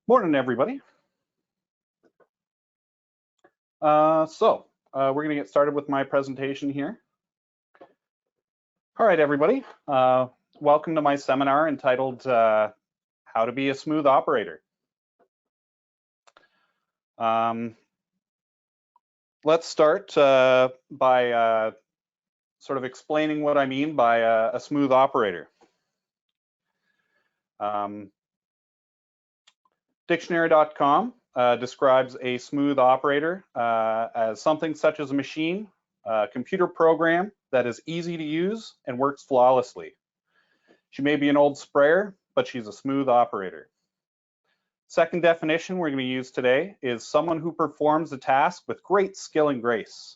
Morning, everybody. We're going to get started with my presentation here. All right, everybody. Welcome to my seminar entitled How to Be a Smooth Operator. Let's start by sort of explaining what I mean by a smooth operator. Dictionary.com describes a smooth operator as something such as a machine, a computer program that is easy to use and works flawlessly. She may be an old sprayer, but she's a smooth operator. Second definition we're going to use today is someone who performs a task with great skill and grace.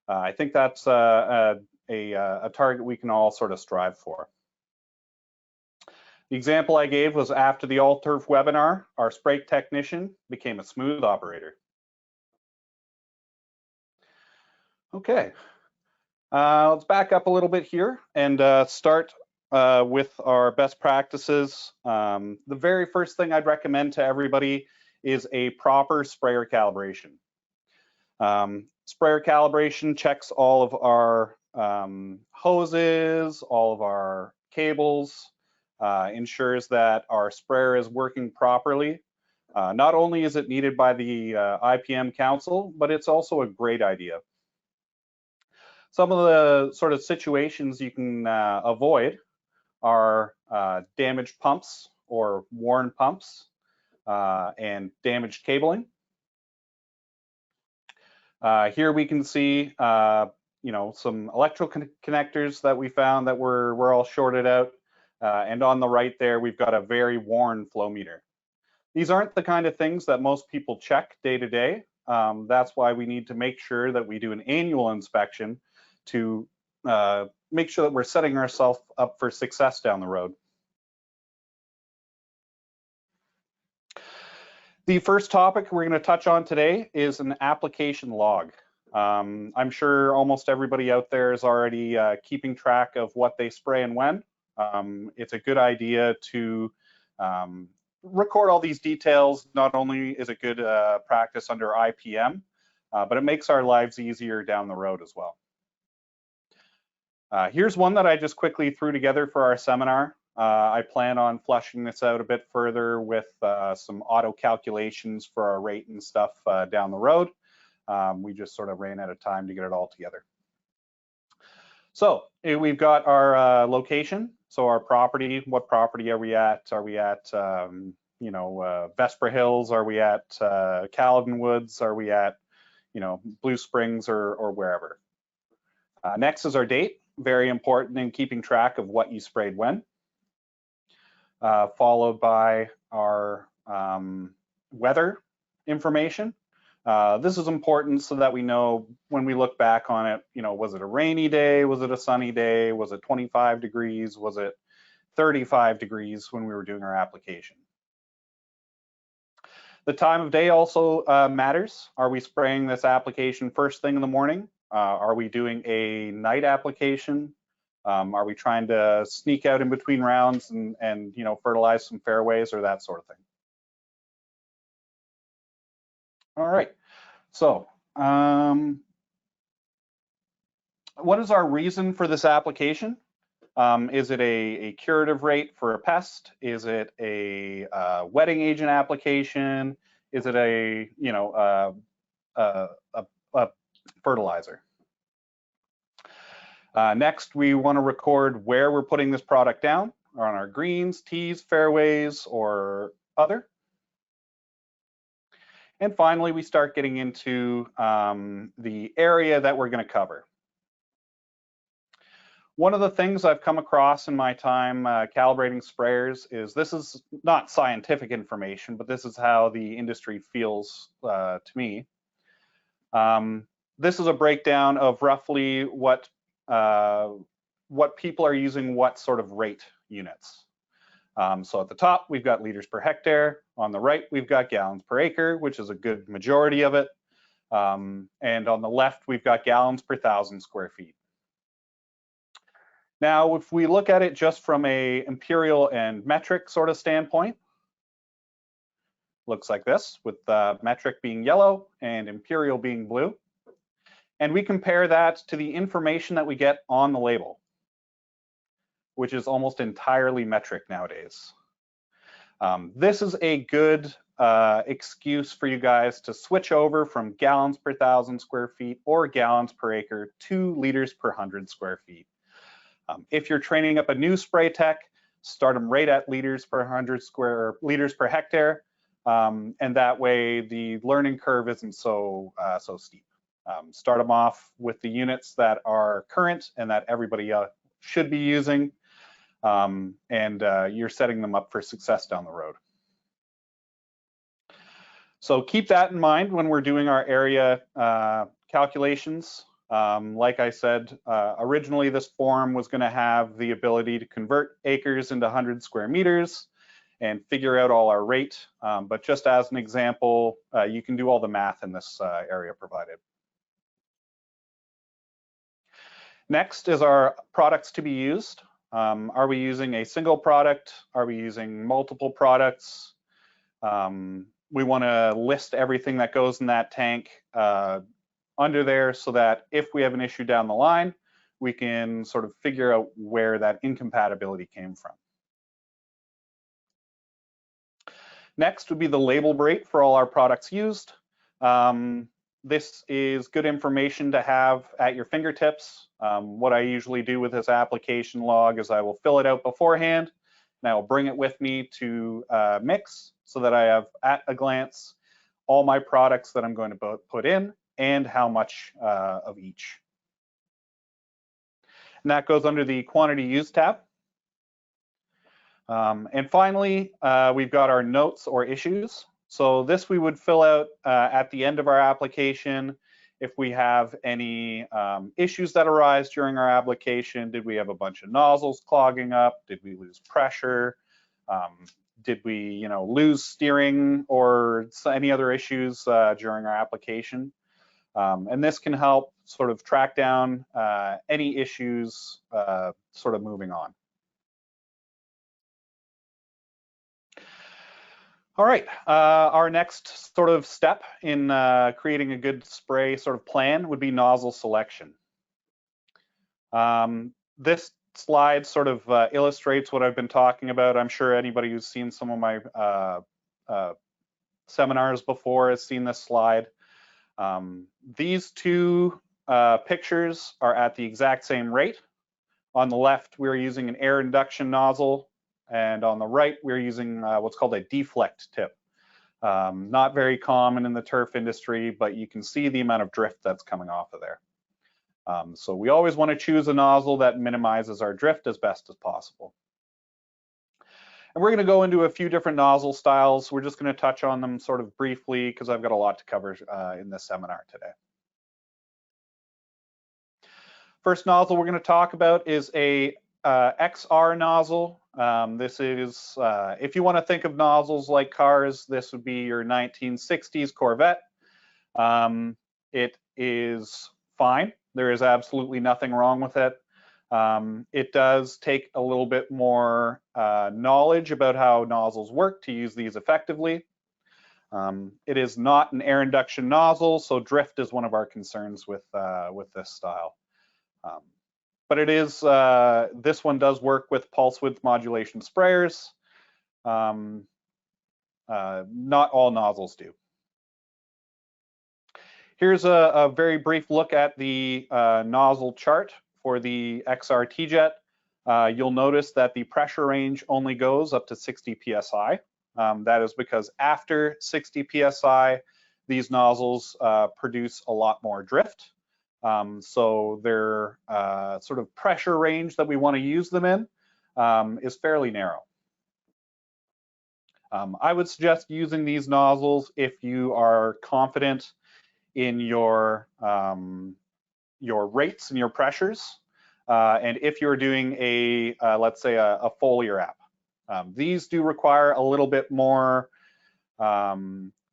I think that's a target we can all sort of strive for. The example I gave was after the Allturf webinar, our spray technician became a smooth operator. Okay, let's back up a little bit here and start with our best practices. The very first thing I'd recommend to everybody is a proper sprayer calibration. Sprayer calibration checks all of our hoses, all of our cables, ensures that our sprayer is working properly. Not only is it needed by the IPM Council, but it's also a great idea. Some of the sort of situations you can avoid are damaged pumps or worn pumps and damaged cabling. Here we can see some electrical connectors that we found that were all shorted out. And on the right there, we've got a very worn flow meter. These aren't the kind of things that most people check day to day. That's why we need to make sure that we do an annual inspection to make sure that we're setting ourselves up for success down the road. The first topic we're going to touch on today is an application log. I'm sure almost everybody out there is already keeping track of what they spray and when. It's a good idea to record all these details. Not only is it good practice under IPM, but it makes our lives easier down the road as well. Here's one that I just quickly threw together for our seminar. I plan on fleshing this out a bit further with some auto calculations for our rate and stuff down the road. We just sort of ran out of time to get it all together. So we've got our location. So our property, what property are we at? Are we at, Vesper Hills? Are we at Caledon Woods? Are we at, Blue Springs or wherever? Next is our date, very important in keeping track of what you sprayed when. Followed by our weather information. This is important so that we know when we look back on it, was it a rainy day? Was it a sunny day? Was it 25 degrees? Was it 35 degrees when we were doing our application? The time of day also matters. Are we spraying this application first thing in the morning? Are we doing a night application? Are we trying to sneak out in between rounds and fertilize some fairways or that sort of thing? All right, so what is our reason for this application? Is it a curative rate for a pest? Is it a wetting agent application? Is it a fertilizer? Next, we want to record where we're putting this product down, or on our greens, tees, fairways, or other. And finally, we start getting into the area that we're going to cover. One of the things I've come across in my time calibrating sprayers is this is not scientific information, but this is how the industry feels to me. This is a breakdown of roughly what people are using, what sort of rate units. So at the top, we've got liters per hectare. On the right, we've got gallons per acre, which is a good majority of it. And on the left, we've got gallons per 1,000 square feet. Now, if we look at it just from a imperial and metric sort of standpoint, looks like this, with metric being yellow and imperial being blue. And we compare that to the information that we get on the label, which is almost entirely metric nowadays. This is a good excuse for you guys to switch over from gallons per 1,000 square feet or gallons per acre to liters per 100 square feet. If you're training up a new spray tech, start them right at liters per 100 square liters per hectare, and that way the learning curve isn't so steep. Start them off with the units that are current and that everybody should be using, and you're setting them up for success down the road. So keep that in mind when we're doing our area calculations. Like I said, originally this form was going to have the ability to convert acres into 100 square meters and figure out all our rate. But just as an example, you can do all the math in this area provided. Next is our products to be used. Are we using a single product? Are we using multiple products? We want to list everything that goes in that tank under there so that if we have an issue down the line, we can sort of figure out where that incompatibility came from. Next would be the label rate for all our products used. This is good information to have at your fingertips. What I usually do with this application log is I will fill it out beforehand, and I will bring it with me to mix so that I have at a glance all my products that I'm going to put in and how much of each. And that goes under the quantity used tab. And finally, we've got our notes or issues. So this we would fill out at the end of our application if we have any issues that arise during our application. Did we have a bunch of nozzles clogging up? Did we lose pressure? Did we, lose steering or any other issues during our application? And this can help sort of track down any issues sort of moving on. All right, our next sort of step in creating a good spray sort of plan would be nozzle selection. This slide sort of illustrates what I've been talking about. I'm sure anybody who's seen some of my seminars before has seen this slide. These two pictures are at the exact same rate. On the left, we're using an air induction nozzle, and on the right, we're using what's called a deflect tip. Not very common in the turf industry, but you can see the amount of drift that's coming off of there. So we always want to choose a nozzle that minimizes our drift as best as possible. And we're going to go into a few different nozzle styles. We're just going to touch on them sort of briefly because I've got a lot to cover in this seminar today. First nozzle we're going to talk about is a XR nozzle. This is, if you want to think of nozzles like cars, this would be your 1960s Corvette. It is fine. There is absolutely nothing wrong with it. It does take a little bit more knowledge about how nozzles work to use these effectively. It is not an air induction nozzle, so drift is one of our concerns with this style. But it is, this one does work with pulse width modulation sprayers. Not all nozzles do. Here's a very brief look at the nozzle chart for the XR T-Jet. You'll notice that the pressure range only goes up to 60 PSI. That is because after 60 PSI, these nozzles produce a lot more drift. So their sort of pressure range that we want to use them in is fairly narrow. I would suggest using these nozzles if you are confident in your rates and your pressures, and if you're doing a let's say a foliar app. These do require a little bit more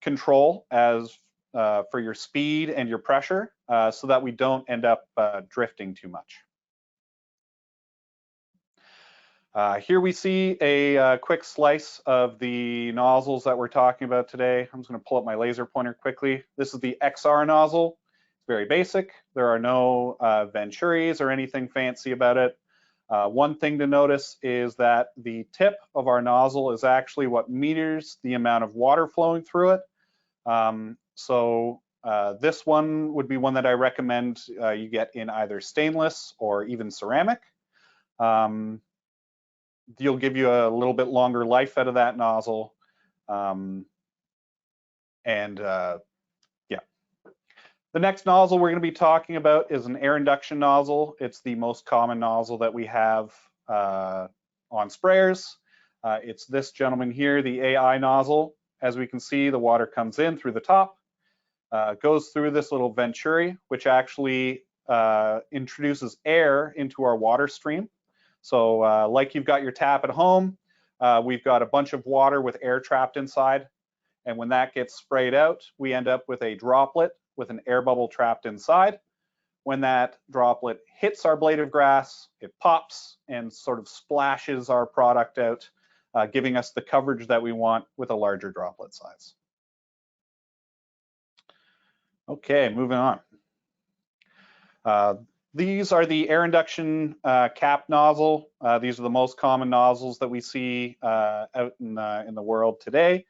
control as for your speed and your pressure, so that we don't end up drifting too much. Here we see a quick slice of the nozzles that we're talking about today. I'm just going to pull up my laser pointer quickly. This is the XR nozzle. It's very basic. There are no venturis or anything fancy about it. One thing to notice is that the tip of our nozzle is actually what meters the amount of water flowing through it. This one would be one that I recommend you get in either stainless or even ceramic. You'll give you a little bit longer life out of that nozzle. Yeah. The next nozzle we're going to be talking about is an air induction nozzle. It's the most common nozzle that we have on sprayers. It's this gentleman here, the AI nozzle. As we can see, the water comes in through the top, goes through this little venturi, which actually introduces air into our water stream. So like you've got your tap at home, we've got a bunch of water with air trapped inside. And when that gets sprayed out, we end up with a droplet with an air bubble trapped inside. When that droplet hits our blade of grass, it pops and sort of splashes our product out, giving us the coverage that we want with a larger droplet size. Okay, moving on. These are the air induction cap nozzle. These are the most common nozzles that we see out in the world today.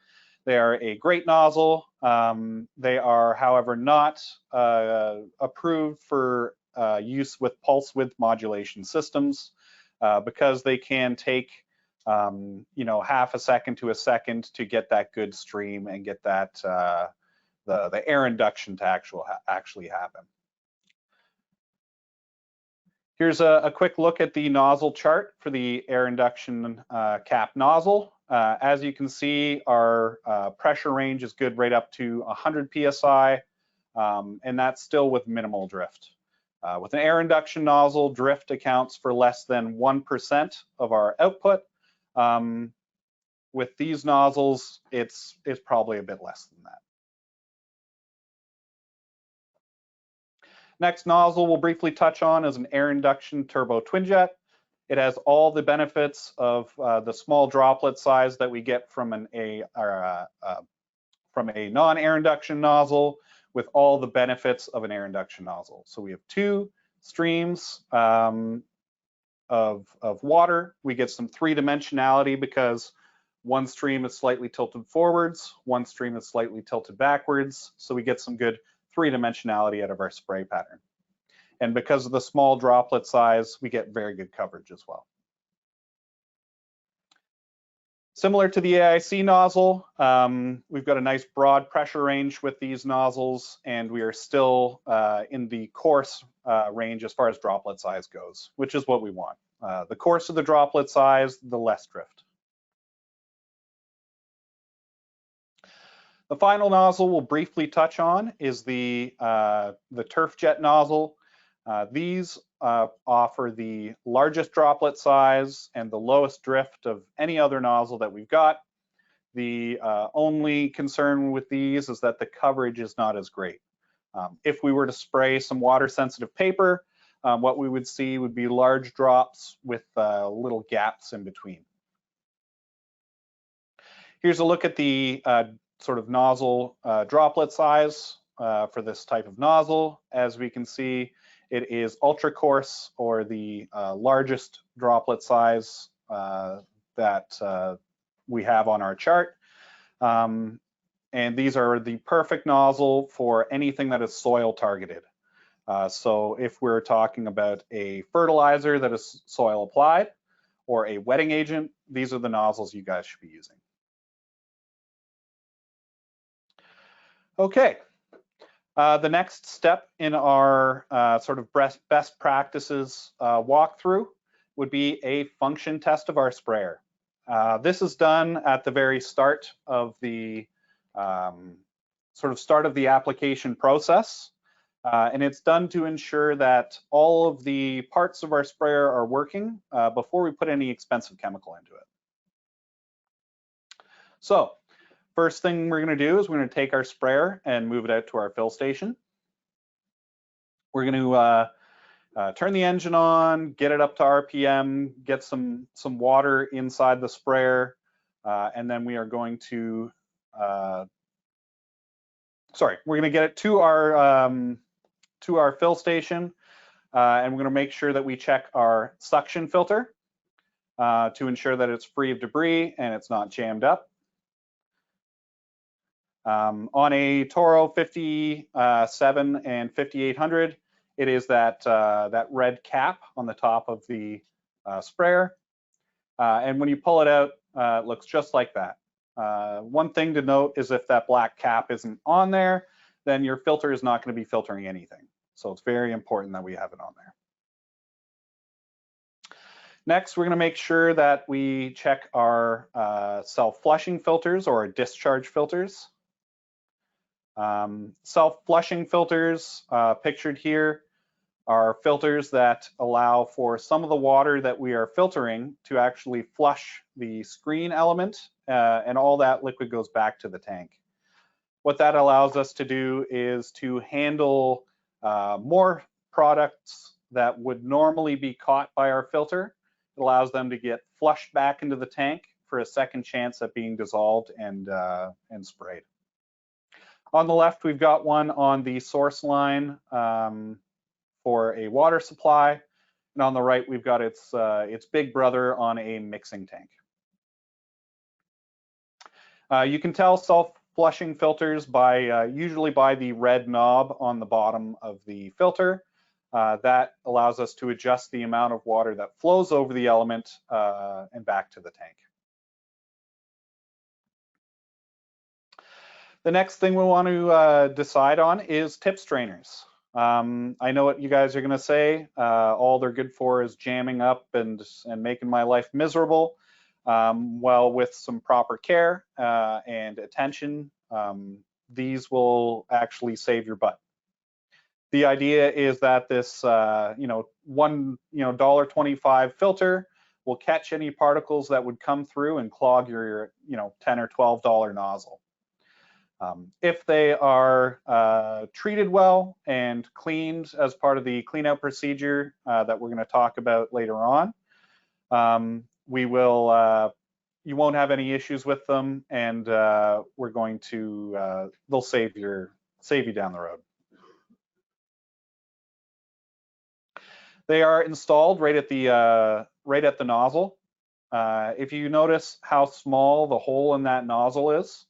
They are a great nozzle. They are, however, not approved for use with pulse width modulation systems because they can take half a second to a second to get that good stream and get that the air induction to actually happen. Here's a quick look at the nozzle chart for the air induction cap nozzle. As you can see, our pressure range is good right up to 100 PSI, and that's still with minimal drift. With an air induction nozzle, drift accounts for less than 1% of our output. With these nozzles, it's probably a bit less than that. Next nozzle we'll briefly touch on is an air induction turbo twin jet. It has all the benefits of the small droplet size that we get from a non-air induction nozzle with all the benefits of an air induction nozzle. So we have two streams of water. We get some three-dimensionality because one stream is slightly tilted forwards, one stream is slightly tilted backwards. So we get some good three-dimensionality out of our spray pattern. And because of the small droplet size, we get very good coverage as well. Similar to the AIC nozzle, we've got a nice broad pressure range with these nozzles, and we are still in the coarse range as far as droplet size goes, which is what we want. The coarser the droplet size, the less drift. The final nozzle we'll briefly touch on is the turf jet nozzle. These offer the largest droplet size and the lowest drift of any other nozzle that we've got. The only concern with these is that the coverage is not as great. If we were to spray some water-sensitive paper, what we would see would be large drops with little gaps in between. Here's a look at the sort of nozzle droplet size for this type of nozzle. As we can see, it is ultra coarse, or the largest droplet size that we have on our chart. And these are the perfect nozzle for anything that is soil targeted. So if we're talking about a fertilizer that is soil applied or a wetting agent, these are the nozzles you guys should be using. Okay, the next step in our sort of best practices walkthrough would be a function test of our sprayer. This is done at the very start of the start of the application process, and it's done to ensure that all of the parts of our sprayer are working before we put any expensive chemical into it. So, first thing we're going to do is we're going to take our sprayer and move it out to our fill station. We're going to turn the engine on, get it up to RPM, get some water inside the sprayer, and then we are going to, we're going to get it to our fill station, and we're going to make sure that we check our suction filter to ensure that it's free of debris and it's not jammed up. On a Toro 57 and 5800, it is that red cap on the top of the sprayer, and when you pull it out, it looks just like that. One thing to note is if that black cap isn't on there, then your filter is not going to be filtering anything. So it's very important that we have it on there. Next, we're going to make sure that we check our self-flushing filters or our discharge filters. Self-flushing filters, pictured here, are filters that allow for some of the water that we are filtering to actually flush the screen element, and all that liquid goes back to the tank. What that allows us to do is to handle more products that would normally be caught by our filter. It allows them to get flushed back into the tank for a second chance at being dissolved and sprayed. On the left, we've got one on the source line for a water supply, and on the right, we've got its big brother on a mixing tank. You can tell self-flushing filters by usually by the red knob on the bottom of the filter. That allows us to adjust the amount of water that flows over the element and back to the tank. The next thing we want to decide on is tip strainers. I know what you guys are going to say. All they're good for is jamming up and making my life miserable. Well, with some proper care and attention, these will actually save your butt. The idea is that this, one, $1.25 filter will catch any particles that would come through and clog your, $10 or $12 nozzle. If they are treated well and cleaned as part of the cleanout procedure that we're going to talk about later on, you won't have any issues with them, and we're going to they'll save you down the road. They are installed right at the nozzle. If you notice how small the hole in that nozzle is,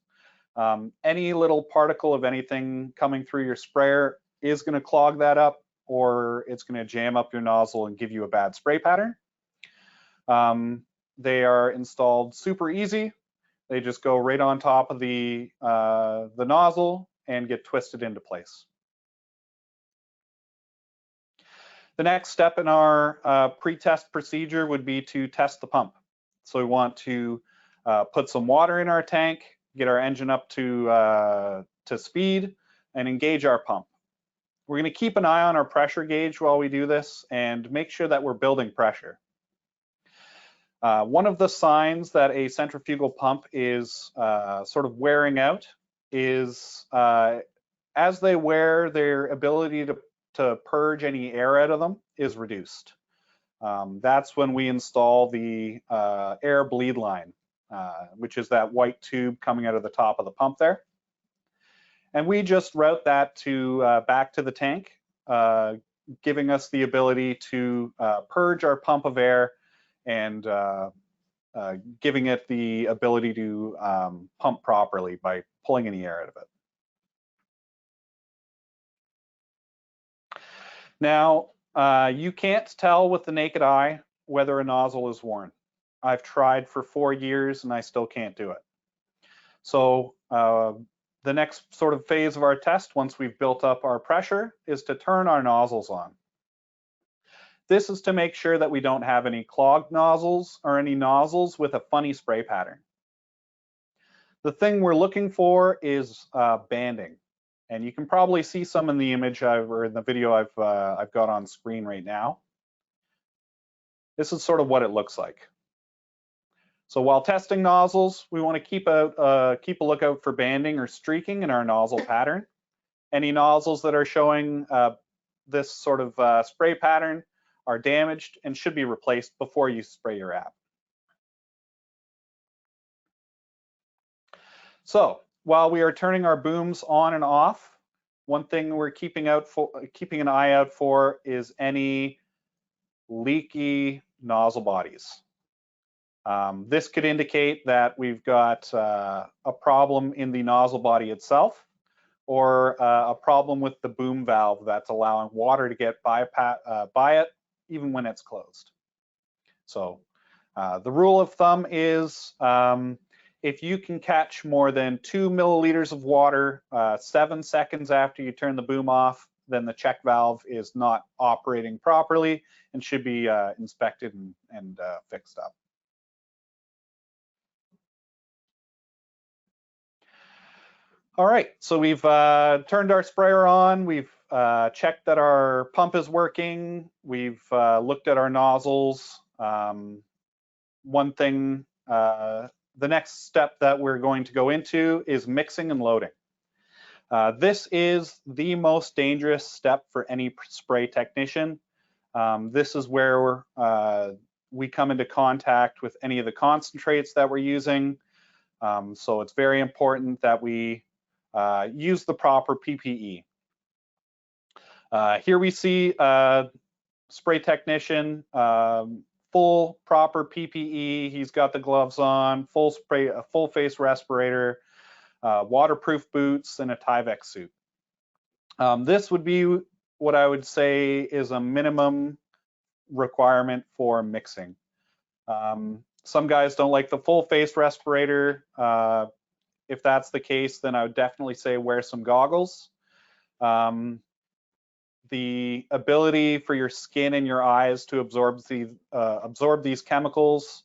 any little particle of anything coming through your sprayer is going to clog that up, or it's going to jam up your nozzle and give you a bad spray pattern. They are installed super easy. They just go right on top of the nozzle and get twisted into place. The next step in our pre-test procedure would be to test the pump. So we want to put some water in our tank, get our engine up to speed, and engage our pump. We're going to keep an eye on our pressure gauge while we do this and make sure that we're building pressure. One of the signs that a centrifugal pump is sort of wearing out is as they wear, their ability to purge any air out of them is reduced. That's when we install the air bleed line, which is that white tube coming out of the top of the pump there. And we just route that to back to the tank, giving us the ability to purge our pump of air and giving it the ability to pump properly by pulling any air out of it. Now, you can't tell with the naked eye whether a nozzle is worn. I've tried for 4 years and I still can't do it. So the next sort of phase of our test, once we've built up our pressure, is to turn our nozzles on. This is to make sure that we don't have any clogged nozzles or any nozzles with a funny spray pattern. The thing we're looking for is banding. And you can probably see some in the image or in the video I've got on screen right now. This is sort of what it looks like. So while testing nozzles, we want to keep a lookout for banding or streaking in our nozzle pattern. Any nozzles that are showing this sort of spray pattern are damaged and should be replaced before you spray your app. So while we are turning our booms on and off, one thing we're keeping an eye out for is any leaky nozzle bodies. This could indicate that we've got a problem in the nozzle body itself, or a problem with the boom valve that's allowing water to get by it even when it's closed. So the rule of thumb is if you can catch more than 2 milliliters of water 7 seconds after you turn the boom off, then the check valve is not operating properly and should be inspected and fixed up. All right, so we've turned our sprayer on. We've checked that our pump is working. We've looked at our nozzles. One thing, the next step that we're going to go into is mixing and loading. This is the most dangerous step for any spray technician. This is where we come into contact with any of the concentrates that we're using. So it's very important that we use the proper PPE. Here we see a spray technician, full proper PPE. He's got the gloves on, full face respirator, waterproof boots, and a Tyvek suit. This would be what I would say is a minimum requirement for mixing. Some guys don't like the full face respirator. If that's the case, then I would definitely say wear some goggles. The ability for your skin and your eyes to absorb these chemicals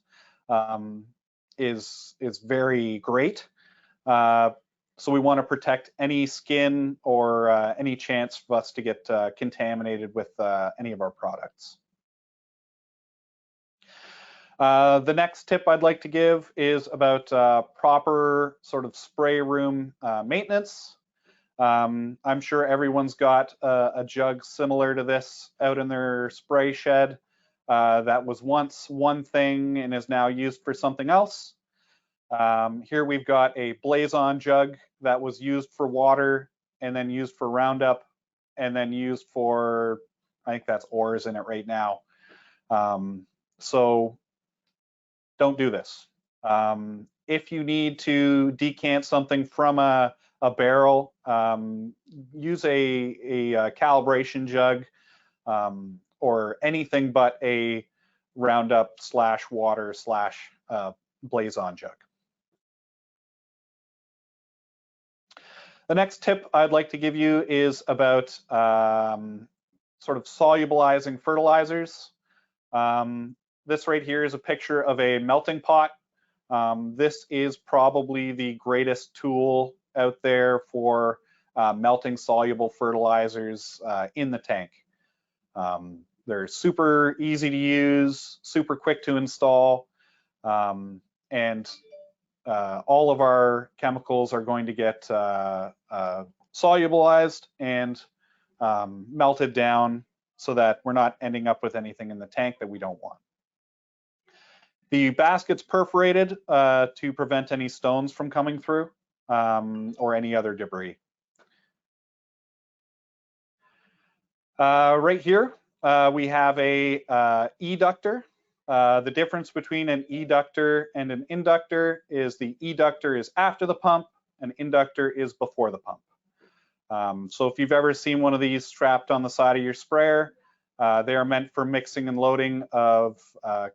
is very great. So we want to protect any skin or any chance for us to get contaminated with any of our products. The next tip I'd like to give is about proper sort of spray room maintenance. I'm sure everyone's got a jug similar to this out in their spray shed that was once one thing and is now used for something else. Here we've got a Blaze-On jug that was used for water and then used for Roundup and then used for, I think that's ores in it right now. So don't do this. If you need to decant something from a barrel, use a calibration jug or anything but a Roundup / water / Blaze-On jug. The next tip I'd like to give you is about sort of solubilizing fertilizers. This right here is a picture of a melting pot. This is probably the greatest tool out there for melting soluble fertilizers in the tank. They're super easy to use, super quick to install, and all of our chemicals are going to get solubilized and melted down so that we're not ending up with anything in the tank that we don't want. The basket's perforated to prevent any stones from coming through or any other debris. Right here, we have a eductor. The difference between an eductor and an inductor is the eductor is after the pump, an inductor is before the pump. So if you've ever seen one of these strapped on the side of your sprayer, they are meant for mixing and loading of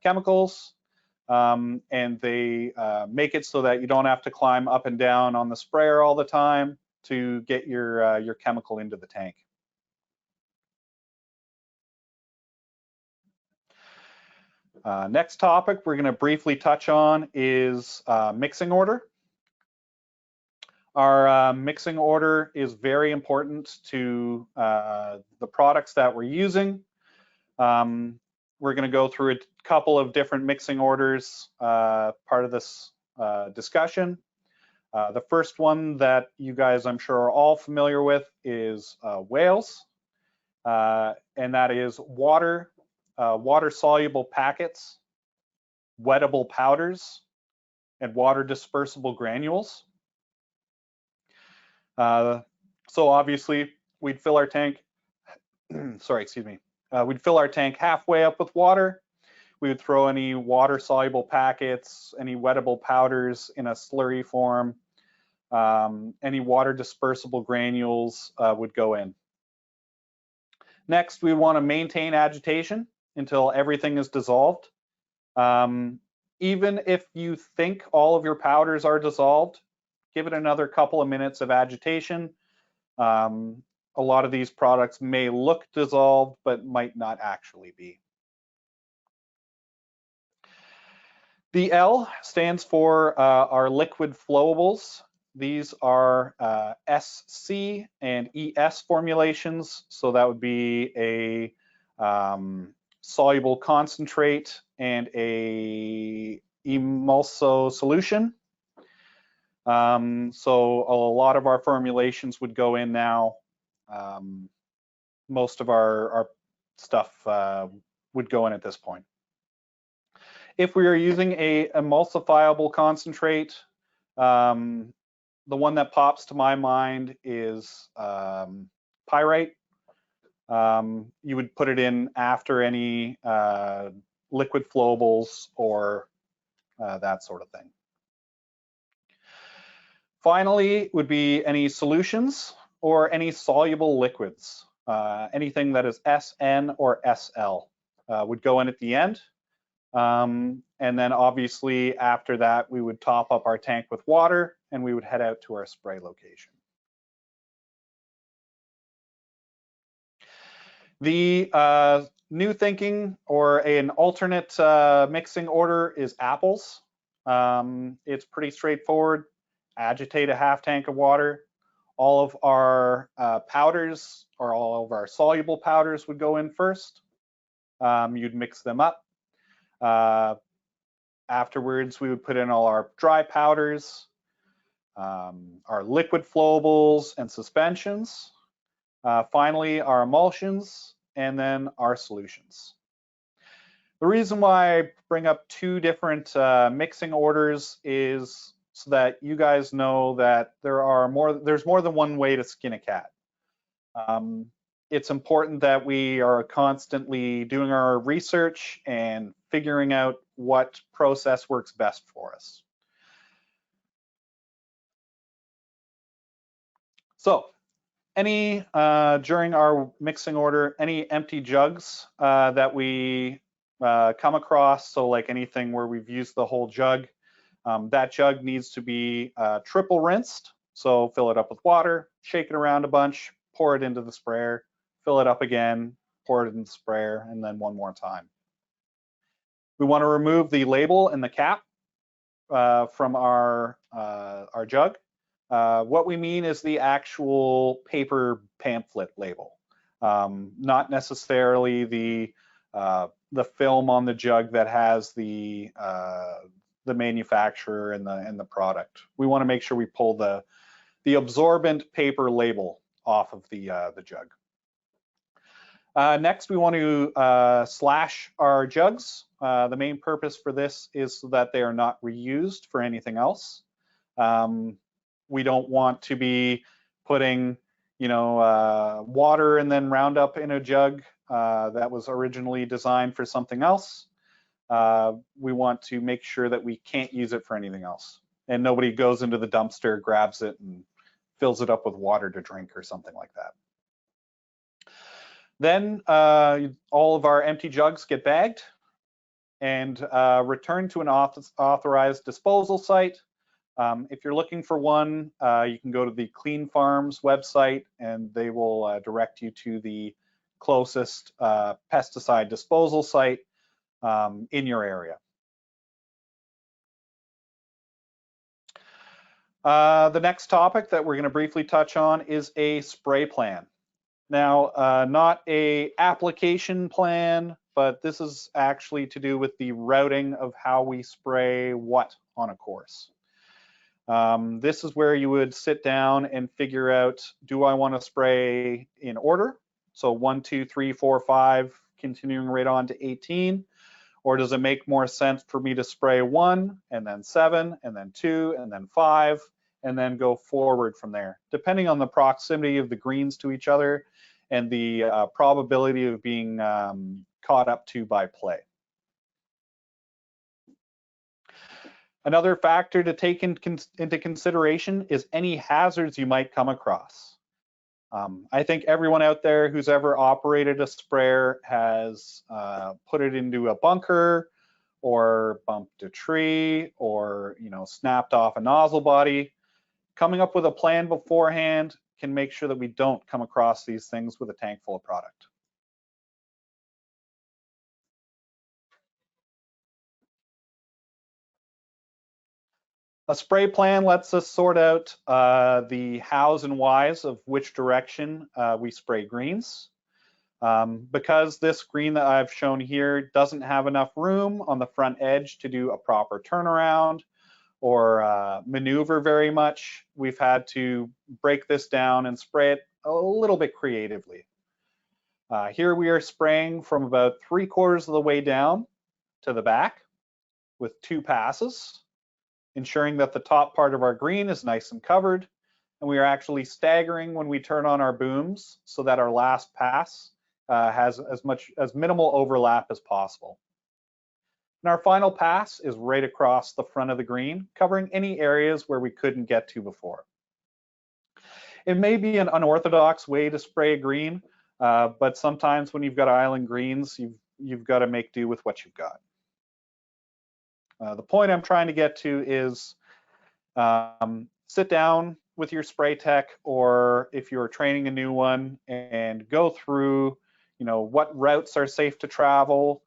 chemicals. And they make it so that you don't have to climb up and down on the sprayer all the time to get your chemical into the tank. Next topic we're going to briefly touch on is mixing order. Our mixing order is very important to the products that we're using. We're going to go through a couple of different mixing orders part of this discussion. The first one that you guys, I'm sure, are all familiar with is Wales. and that is water, water-soluble packets, wettable powders, and water dispersible granules. So obviously we'd fill our tank, sorry, excuse me. We'd fill our tank halfway up with water. We would throw any water-soluble packets, any wettable powders in a slurry form, any water dispersible granules would go in. Next, we want to maintain agitation until everything is dissolved. Even if you think all of your powders are dissolved, give it another couple of minutes of agitation. A lot of these products may look dissolved, but might not actually be. The L stands for our liquid flowables. These are SC and ES formulations, so that would be a soluble concentrate and a emulso solution. So a lot of our formulations would go in now. Most of our stuff would go in at this point. If we are using a emulsifiable concentrate, the one that pops to my mind is pyrite. You would put it in after any liquid flowables or that sort of thing. Finally, would be any solutions or any soluble liquids. Anything that is SN or SL would go in at the end. And then obviously after that, we would top up our tank with water and we would head out to our spray location. The new thinking or an alternate mixing order is apples. It's pretty straightforward. Agitate a half tank of water. All of our powders or all of our soluble powders would go in first. You'd mix them up. Afterwards, we would put in all our dry powders, our liquid flowables and suspensions. Finally, our emulsions, and then our solutions. The reason why I bring up two different mixing orders is so that you guys know that there's more than one way to skin a cat. It's important that we are constantly doing our research and figuring out what process works best for us. So, during our mixing order, any empty jugs that we come across, so like anything where we've used the whole jug, that jug needs to be triple rinsed. So fill it up with water, shake it around a bunch, pour it into the sprayer, fill it up again, pour it in the sprayer, and then one more time. We want to remove the label and the cap from our jug. What we mean is the actual paper pamphlet label, not necessarily the film on the jug that has the manufacturer and the product. We want to make sure we pull the absorbent paper label off of the jug. Next, we want to slash our jugs. The main purpose for this is so that they are not reused for anything else. We don't want to be putting, water and then Roundup in a jug that was originally designed for something else. We want to make sure that we can't use it for anything else. And nobody goes into the dumpster, grabs it, and fills it up with water to drink or something like that. Then all of our empty jugs get bagged and returned to an authorized disposal site. If you're looking for one, you can go to the Clean Farms website and they will direct you to the closest pesticide disposal site in your area. The next topic that we're going to briefly touch on is a spray plan. Now, not a application plan, but this is actually to do with the routing of how we spray what on a course. This is where you would sit down and figure out, do I want to spray in order? So 1, 2, 3, 4, 5, continuing right on to 18? Or does it make more sense for me to spray 1 and then 7 and then 2 and then 5 and then go forward from there, depending on the proximity of the greens to each other and the probability of being caught up to by play. Another factor to take into consideration is any hazards you might come across. I think everyone out there who's ever operated a sprayer has put it into a bunker or bumped a tree or snapped off a nozzle body. Coming up with a plan beforehand can make sure that we don't come across these things with a tank full of product. A spray plan lets us sort out the hows and whys of which direction we spray greens. Because this green that I've shown here doesn't have enough room on the front edge to do a proper turnaround or maneuver very much, we've had to break this down and spray it a little bit creatively. Here we are spraying from about 3/4 of the way down to the back with 2 passes, ensuring that the top part of our green is nice and covered, and we are actually staggering when we turn on our booms so that our last pass has as minimal overlap as possible. And our final pass is right across the front of the green, covering any areas where we couldn't get to before. It may be an unorthodox way to spray a green, but sometimes when you've got island greens, you've got to make do with what you've got. The point I'm trying to get to is sit down with your spray tech, or if you're training a new one, and go through, what routes are safe to travel,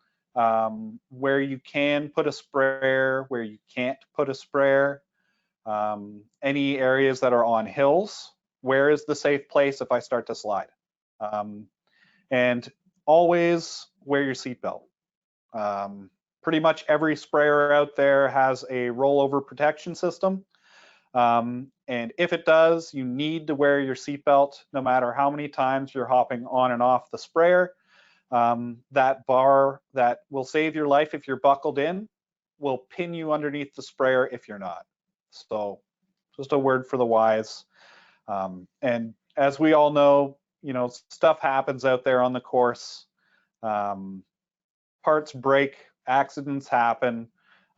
where you can put a sprayer, where you can't put a sprayer, any areas that are on hills, where is the safe place if I start to slide, and always wear your seatbelt. Pretty much every sprayer out there has a rollover protection system. And if it does, you need to wear your seatbelt no matter how many times you're hopping on and off the sprayer. That bar that will save your life if you're buckled in will pin you underneath the sprayer if you're not. So just a word for the wise. And as we all know, stuff happens out there on the course. Parts break, accidents happen.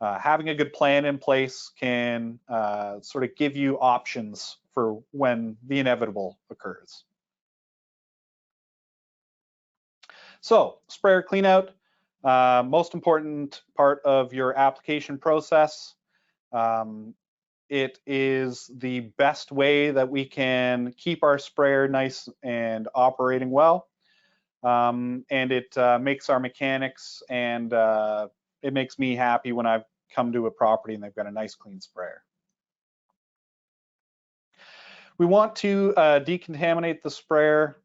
Having a good plan in place can sort of give you options for when the inevitable occurs. So, sprayer cleanout, most important part of your application process. It is the best way that we can keep our sprayer nice and operating well. And it makes our mechanics and it makes me happy when I've come to a property and they've got a nice clean sprayer. We want to decontaminate the sprayer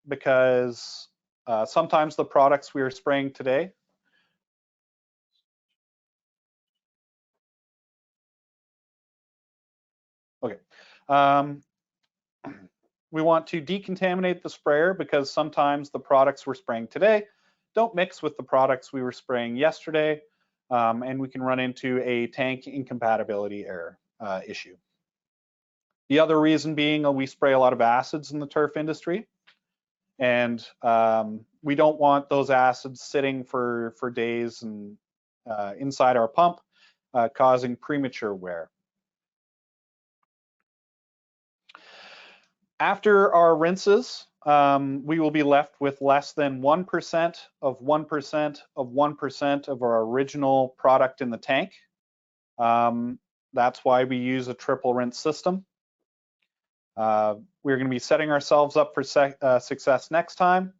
because sometimes the products we are spraying today we want to decontaminate the sprayer because sometimes the products we're spraying today don't mix with the products we were spraying yesterday, and we can run into a tank incompatibility error issue. The other reason being we spray a lot of acids in the turf industry, and we don't want those acids sitting for days and inside our pump, causing premature wear. After our rinses, we will be left with less than 1% of 1% of 1% of our original product in the tank. That's why we use a triple rinse system. We're going to be setting ourselves up for success next time.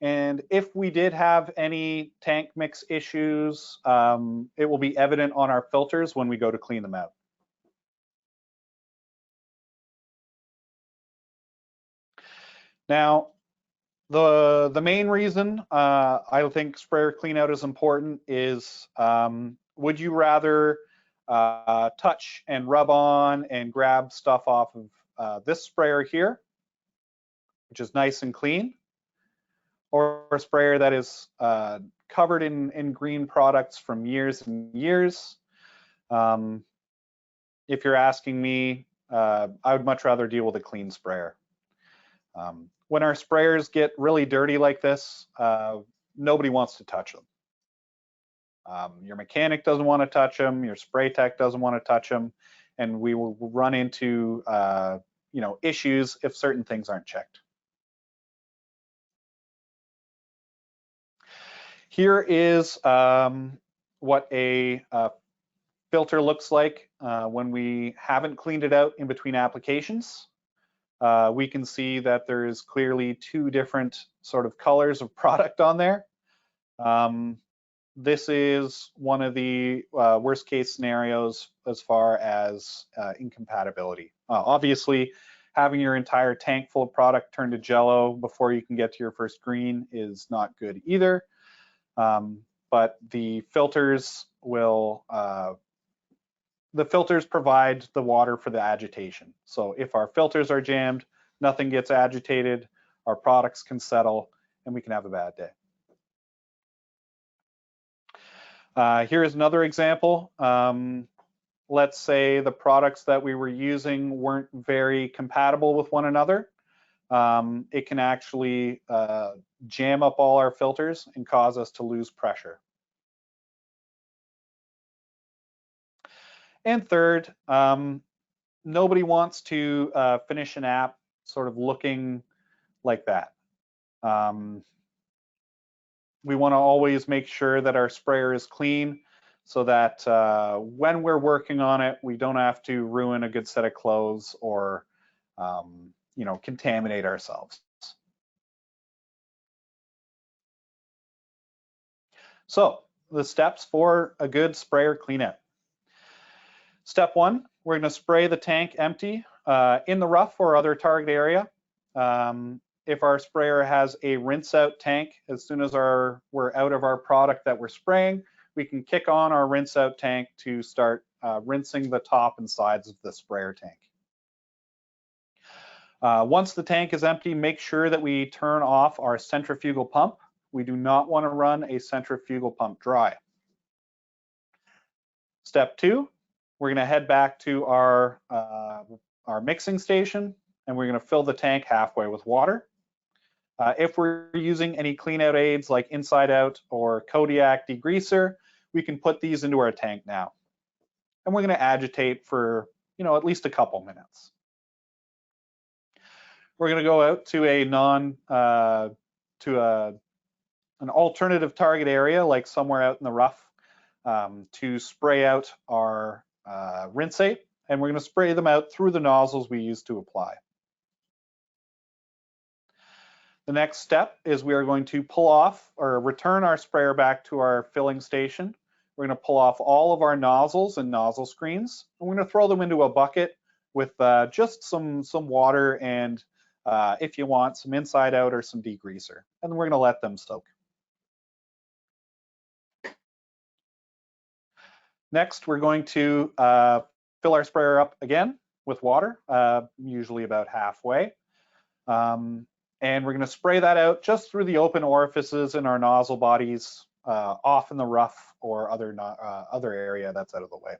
And if we did have any tank mix issues, it will be evident on our filters when we go to clean them out. Now, the main reason I think sprayer cleanout is important is would you rather touch and rub on and grab stuff off of this sprayer here, which is nice and clean, or a sprayer that is covered in green products from years and years. If you're asking me, I would much rather deal with a clean sprayer. When our sprayers get really dirty like this, nobody wants to touch them. Your mechanic doesn't want to touch them, your spray tech doesn't want to touch them, and we will run into issues if certain things aren't checked. Here is what a filter looks like when we haven't cleaned it out in between applications. We can see that there's clearly two different sort of colors of product on there. This is one of the worst case scenarios as far as incompatibility. Obviously, having your entire tank full of product turn to jello before you can get to your first green is not good either. But the filters will the filters provide the water for the agitation. So if our filters are jammed, nothing gets agitated, our products can settle, and we can have a bad day. Here is another example. Let's say the products that we were using weren't very compatible with one another. It can actually jam up all our filters and cause us to lose pressure. And third, nobody wants to finish an app sort of looking like that. We want to always make sure that our sprayer is clean so that when we're working on it, we don't have to ruin a good set of clothes or contaminate ourselves. So the steps for a good sprayer cleanup. Step one, we're going to spray the tank empty in the rough or other target area. If our sprayer has a rinse out tank, as soon as we're out of our product that we're spraying, we can kick on our rinse out tank to start rinsing the top and sides of the sprayer tank. Once the tank is empty, make sure that we turn off our centrifugal pump. We do not want to run a centrifugal pump dry. Step two, we're going to head back to our mixing station, and we're going to fill the tank halfway with water. If we're using any clean out aids like Inside Out or Kodiak degreaser, we can put these into our tank now. And we're going to agitate for at least a couple minutes. We're going to go out to an alternative target area, like somewhere out in the rough, to spray out our rinsate, and we're going to spray them out through the nozzles we use to apply. The next step is we are going to pull off or return our sprayer back to our filling station. We're going to pull off all of our nozzles and nozzle screens, and we're going to throw them into a bucket with just some water and, if you want, some Inside Out or some degreaser, and then we're going to let them soak. Next, we're going to fill our sprayer up again with water, usually about halfway. And we're going to spray that out just through the open orifices in our nozzle bodies, off in the rough or other area that's out of the way.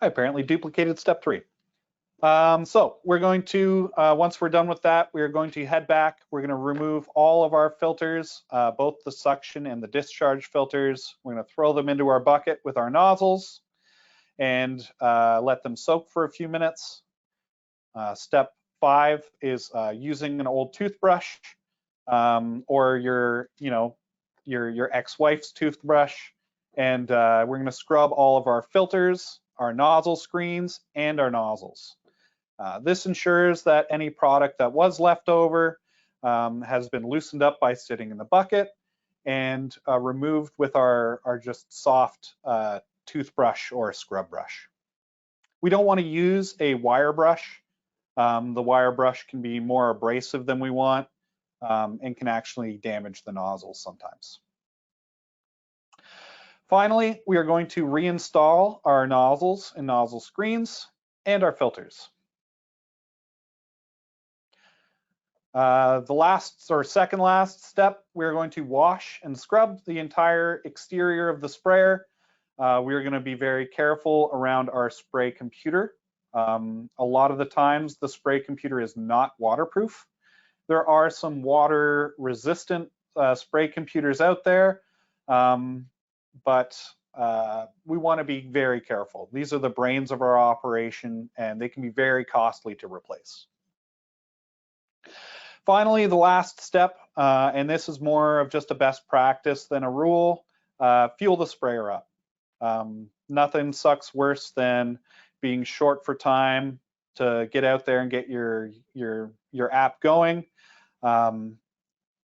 I apparently duplicated step 3. So we're going to, once we're done with that, we're going to head back. We're going to remove all of our filters, both the suction and the discharge filters. We're going to throw them into our bucket with our nozzles and let them soak for a few minutes. Step 5 is using an old toothbrush or your ex-wife's toothbrush, and we're going to scrub all of our filters, our nozzle screens, and our nozzles. This ensures that any product that was left over has been loosened up by sitting in the bucket and removed with our just soft toothbrush or scrub brush. We don't want to use a wire brush. The wire brush can be more abrasive than we want and can actually damage the nozzles sometimes. Finally, we are going to reinstall our nozzles and nozzle screens and our filters. The last or second last step, we're going to wash and scrub the entire exterior of the sprayer. We're going to be very careful around our spray computer. A lot of the times the spray computer is not waterproof. There are some water resistant spray computers out there, but we want to be very careful. These are the brains of our operation and they can be very costly to replace. Finally, the last step, and this is more of just a best practice than a rule, fuel the sprayer up. Nothing sucks worse than being short for time to get out there and get your app going, and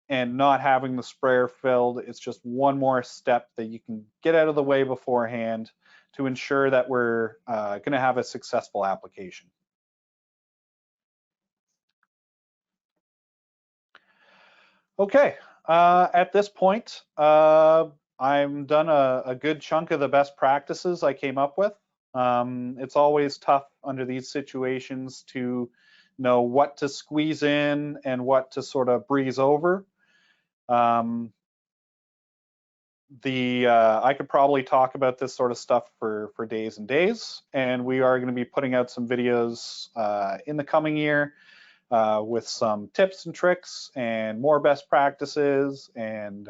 not having the sprayer filled. It's just one more step that you can get out of the way beforehand to ensure that we're going to have a successful application. Okay, at this point, I'm done a good chunk of the best practices I came up with. It's always tough under these situations to know what to squeeze in and what to sort of breeze over. I could probably talk about this sort of stuff for days and days, and we are going to be putting out some videos in the coming year with some tips and tricks and more best practices, and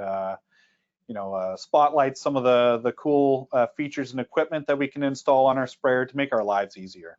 spotlight some of the cool features and equipment that we can install on our sprayer to make our lives easier.